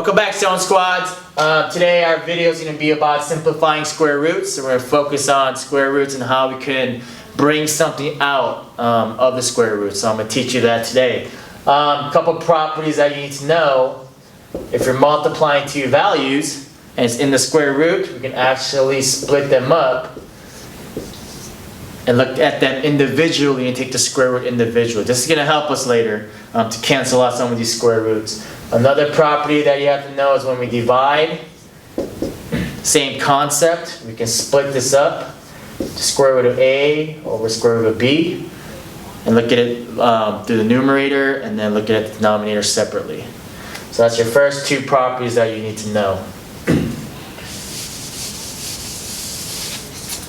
Welcome back, Stone Squads. Today our video is going to be about simplifying square roots. So we're going to focus on square roots and how we can bring something out of the square root. So I'm going to teach you that today. A couple properties that you need to know. If you're multiplying two values and it's in the square root, we can actually split them up and look at them individually and take the square root individually. This is going to help us later to cancel out some of these square roots. Another property that you have to know is when we divide, same concept, we can split this up to square root of A over square root of B and look at it through the numerator and then look at the denominator separately. So that's your first two properties that you need to know.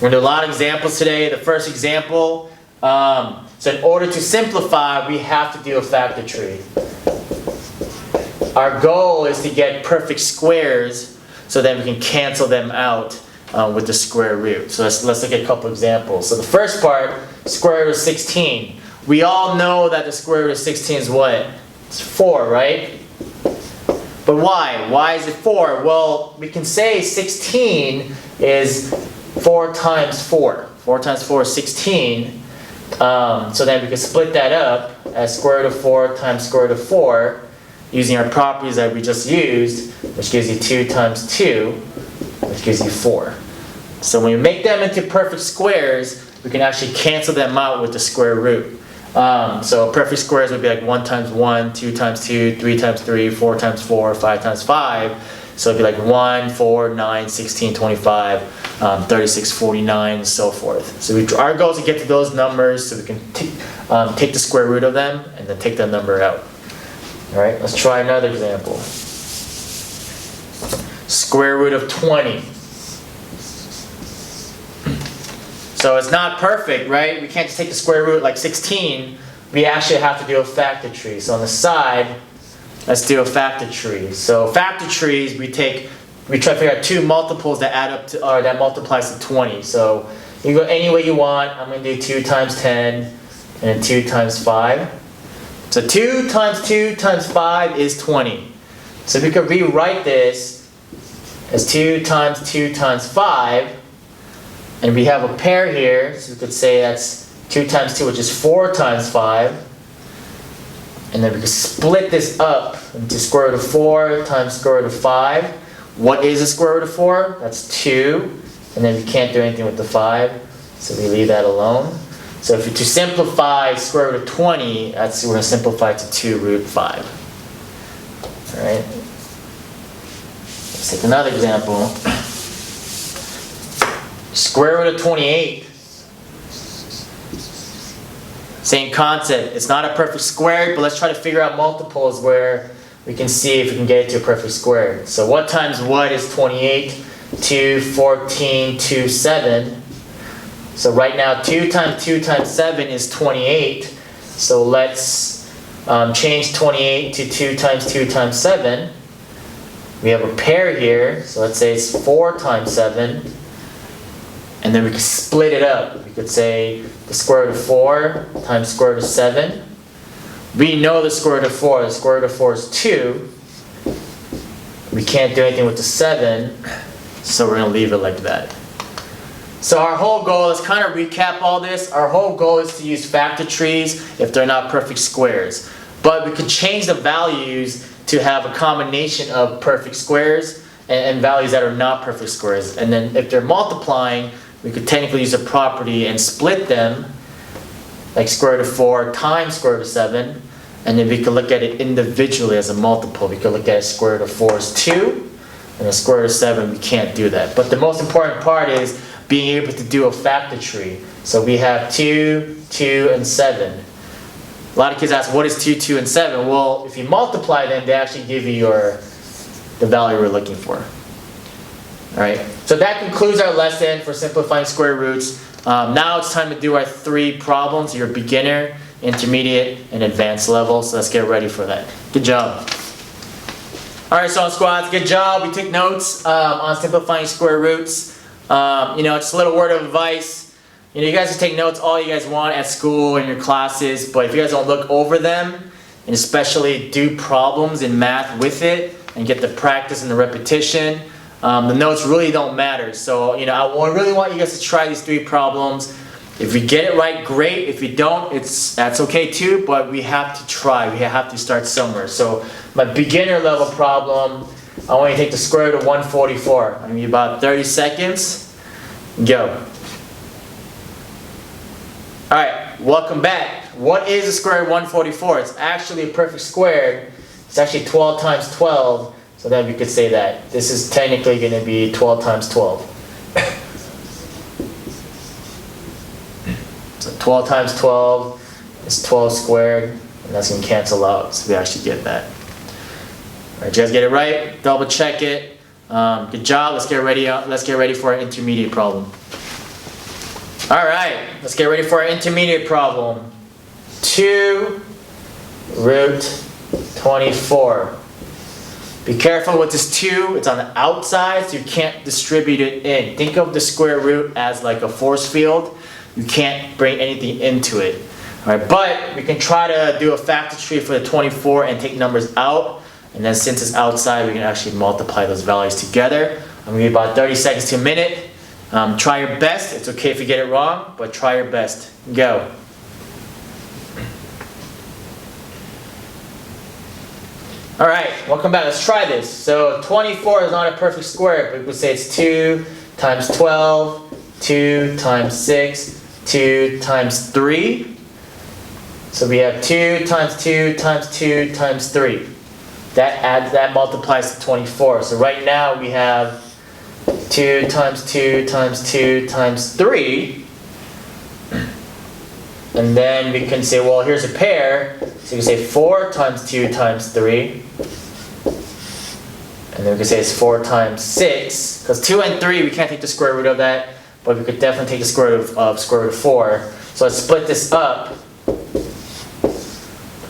We're going to do a lot of examples today. The first example, so in order to simplify, we have to do a factor tree. Our goal is to get perfect squares so that we can cancel them out with the square root. So let's look at a couple examples. So the first part, square root of 16. We all know that the square root of 16 is what? It's 4, right? But why? Why is it 4? Well, we can say 16 is 4 times 4. 4 times 4 is 16. So then we can split that up as square root of 4 times square root of 4 using our properties that we just used, which gives you 2 times 2, which gives you 4. So when we make them into perfect squares, we can actually cancel them out with the square root. So perfect squares would be like 1 times 1, 2 times 2, 3 times 3, 4 times 4, 5 times 5. So it'd be like 1, 4, 9, 16, 25, 36, 49, and so forth. So our goal is to get to those numbers so we can take the square root of them and then take that number out. Alright, let's try another example. Square root of 20. So it's not perfect, right? We can't just take the square root like 16. We actually have to do a factor tree. So on the side, let's do a factor tree. So factor trees, we try to figure out two multiples that add up to, or that multiplies to 20. So you go any way you want. I'm going to do 2 times 10 and then 2 times 5. So 2 times 2 times 5 is 20. So we could rewrite this as 2 times 2 times 5. And we have a pair here, so we could say that's 2 times 2, which is 4 times 5. And then we could split this up into square root of 4 times square root of 5. What is the square root of 4? That's 2. And then we can't do anything with the 5, so we leave that alone. So if to simplify square root of 20, we're going to simplify to 2 root 5. Alright. Let's take another example. Square root of 28. Same concept. It's not a perfect square, but let's try to figure out multiples where we can see if we can get it to a perfect square. So what times what is 28? 2, 14, 2, 7. So right now 2 times 2 times 7 is 28. So let's change 28 to 2 times 2 times 7. We have a pair here, so let's say it's 4 times 7. And then we can split it up. We could say the square root of 4 times square root of 7. We know the square root of 4. The square root of 4 is 2. We can't do anything with the 7, so we're going to leave it like that. So our whole goal, let's kind of recap all this. Our whole goal is to use factor trees if they're not perfect squares. But we could change the values to have a combination of perfect squares and values that are not perfect squares. And then if they're multiplying, we could technically use a property and split them, like square root of 4 times square root of 7. And then we could look at it individually as a multiple. We could look at it square root of 4 is 2, and the square root of 7, we can't do that. But the most important part is being able to do a factor tree. So we have 2, 2, and 7. A lot of kids ask, what is 2, 2, and 7? Well, if you multiply them, they actually give you the value we're looking for. Alright, so that concludes our lesson for simplifying square roots. Now it's time to do our 3 problems, your beginner, intermediate, and advanced level. So let's get ready for that. Good job. Alright, Stone Squads, good job. We took notes on simplifying square roots. Just a little word of advice. You guys can take notes all you guys want at school in your classes, but if you guys don't look over them and especially do problems in math with it, and get the practice and the repetition. The notes really don't matter. So, I really want you guys to try these 3 problems. If you get it right, great. If you don't, that's okay too, but we have to try. We have to start somewhere. So my beginner level problem, I want you to take the square root of 144. I mean, about 30 seconds. Go. Alright, welcome back. What is the square root of 144? It's actually a perfect square. It's actually 12 times 12. So then we could say that. This is technically going to be 12 times 12. So 12 times 12 is 12 squared, and that's going to cancel out, so we actually get that. Alright, you guys get it right? Double check it. Good job. Let's get ready for our intermediate problem. Alright, let's get ready for our intermediate problem. 2 root 24. Be careful with this 2. It's on the outside, so you can't distribute it in. Think of the square root as like a force field. You can't bring anything into it. Alright, but we can try to do a factor tree for the 24 and take numbers out. And then since it's outside, we can actually multiply those values together. I'm going to give about 30 seconds to a minute. Try your best. It's okay if you get it wrong, but try your best. Go. Alright, welcome back. Let's try this. So 24 is not a perfect square, but we could say it's 2 times 12, 2 times 6, 2 times 3. So we have 2 times 2 times 2 times 3. That multiplies to 24. So right now we have 2 times 2 times 2 times 3. And then we can say, well, here's a pair. So you can say 4 times 2 times 3. And then we can say it's 4 times 6. Because 2 and 3, we can't take the square root of that. But we could definitely take the square root of square root of 4. So let's split this up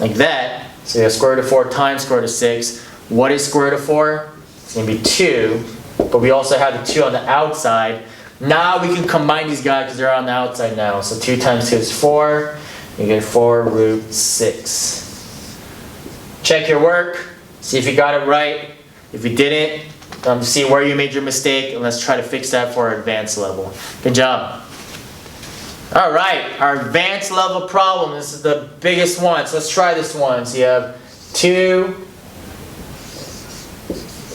like that. So you have square root of 4 times square root of 6. What is square root of 4? It's going to be 2. But we also have the 2 on the outside. Now we can combine these guys because they're on the outside now. So 2 times 2 is 4. You get 4 root 6. Check your work. See if you got it right. If you didn't, see where you made your mistake, and let's try to fix that for our advanced level. Good job. Alright, our advanced level problem. This is the biggest one. So let's try this one. So you have 2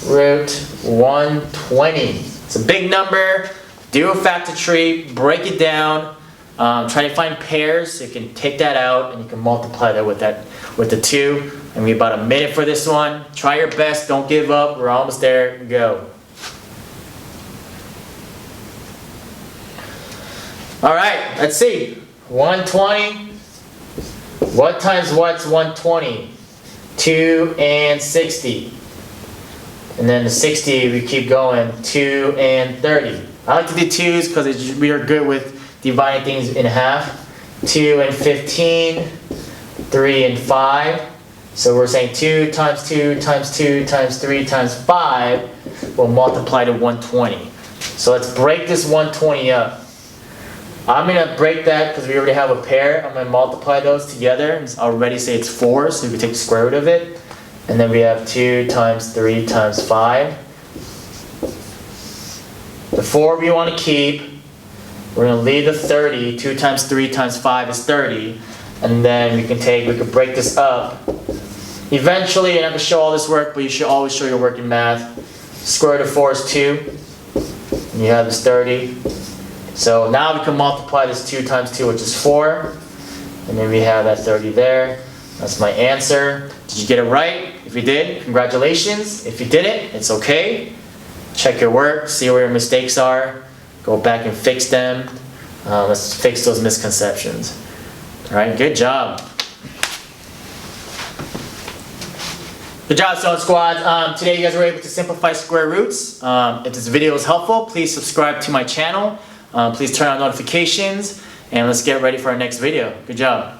root 120. It's a big number. Do a factor tree. Break it down. Try to find pairs. So you can take that out and you can multiply that with the 2. And we have about a minute for this one. Try your best. Don't give up. We're almost there. Go. Alright, let's see. 120. What times what's 120? 2 and 60. And then the 60, we keep going. 2 and 30. I like to do 2s because we are good with dividing things in half. 2 and 15. 3 and 5. So we're saying 2 times 2 times 2 times 3 times 5 will multiply to 120. So let's break this 120 up. I'm going to break that because we already have a pair. I'm going to multiply those together. And already say it's 4, so we can take the square root of it. And then we have 2 times 3 times 5. The 4 we want to keep. We're going to leave the 30. 2 times 3 times 5 is 30. And then we can break this up. Eventually, you're not going to show all this work, but you should always show your work in math. Square root of 4 is 2. And you have this 30. So now we can multiply this 2 times 2, which is 4. And then we have that 30 there. That's my answer. Did you get it right? If you did, congratulations. If you didn't, it's okay. Check your work, see where your mistakes are. Go back and fix them. Let's fix those misconceptions. Alright, good job. Good job, Stone Squad. Today you guys were able to simplify square roots. If this video was helpful, please subscribe to my channel. Please turn on notifications. And let's get ready for our next video. Good job.